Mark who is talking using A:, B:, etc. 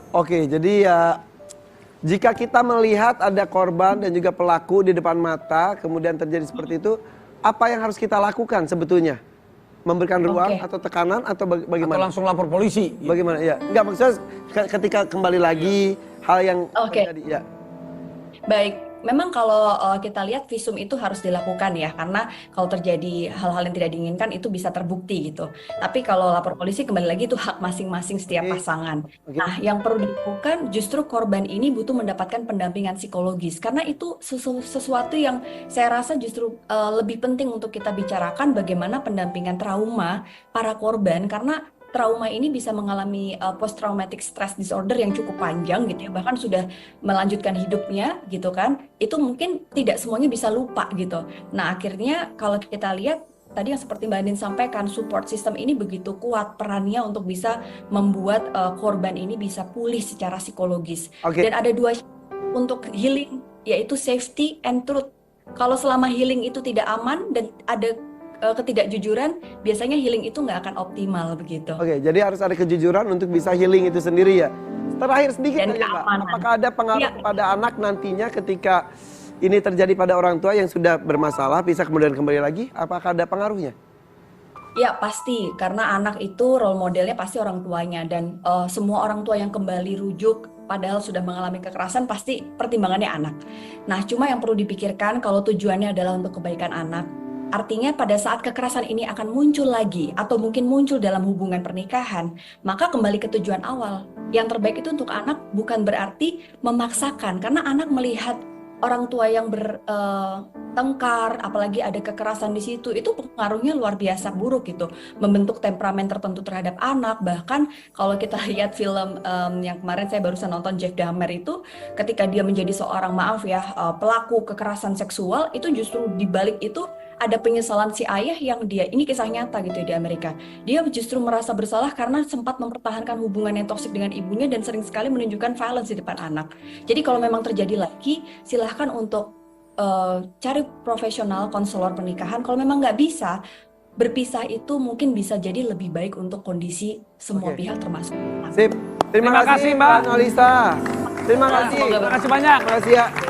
A: Oke, jadi ya jika kita melihat ada korban dan juga pelaku di depan mata, kemudian terjadi seperti itu, apa yang harus kita lakukan sebetulnya? Memberikan ruang atau tekanan atau bagaimana?
B: Atau langsung lapor polisi? Gitu.
A: Bagaimana? Ya, enggak maksudnya ketika kembali lagi hal yang terjadi. Ya.
C: Baik, memang kalau kita lihat visum itu harus dilakukan ya, karena kalau terjadi hal-hal yang tidak diinginkan itu bisa terbukti gitu. Tapi kalau lapor polisi kembali lagi itu hak masing-masing setiap pasangan. Nah, yang perlu dilakukan justru korban ini butuh mendapatkan pendampingan psikologis, karena itu sesuatu yang saya rasa justru lebih penting untuk kita bicarakan bagaimana pendampingan trauma para korban, karena trauma ini bisa mengalami post traumatic stress disorder yang cukup panjang gitu ya, bahkan sudah melanjutkan hidupnya gitu kan, itu mungkin tidak semuanya bisa lupa gitu. Nah akhirnya kalau kita lihat tadi yang seperti Mbak Andin sampaikan, support system ini begitu kuat perannya untuk bisa membuat korban ini bisa pulih secara psikologis. Dan ada dua untuk healing, yaitu safety and truth. Kalau selama healing itu tidak aman dan ada ketidakjujuran, biasanya healing itu nggak akan optimal begitu.
A: Oke, jadi harus ada kejujuran untuk bisa healing itu sendiri ya. Terakhir sedikit aja Mbak, apakah ada pengaruh pada anak nantinya ketika ini terjadi pada orang tua yang sudah bermasalah, bisa kemudian kembali lagi, apakah ada pengaruhnya?
C: Ya pasti, karena anak itu role modelnya pasti orang tuanya, dan semua orang tua yang kembali rujuk padahal sudah mengalami kekerasan pasti pertimbangannya anak. Nah cuma yang perlu dipikirkan kalau tujuannya adalah untuk kebaikan anak, artinya pada saat kekerasan ini akan muncul lagi atau mungkin muncul dalam hubungan pernikahan, maka kembali ke tujuan awal. Yang terbaik itu untuk anak bukan berarti memaksakan, karena anak melihat orang tua yang bertengkar, apalagi ada kekerasan di situ, itu pengaruhnya luar biasa buruk gitu, membentuk temperamen tertentu terhadap anak. Bahkan kalau kita lihat film yang kemarin saya barusan nonton, Jeff Dahmer itu, ketika dia menjadi seorang pelaku kekerasan seksual, itu justru dibalik itu ada penyesalan si ayah yang ini kisah nyata gitu ya di Amerika. Dia justru merasa bersalah karena sempat mempertahankan hubungan yang toksik dengan ibunya dan sering sekali menunjukkan violence di depan anak. Jadi kalau memang terjadi lagi, silahkan untuk cari profesional konselor pernikahan. Kalau memang nggak bisa, berpisah itu mungkin bisa jadi lebih baik untuk kondisi semua pihak termasuk anak.
A: Sip. Terima kasih Mbak Nolisa. Terima kasih.
B: Terima kasih banyak.
A: Terima kasih ya.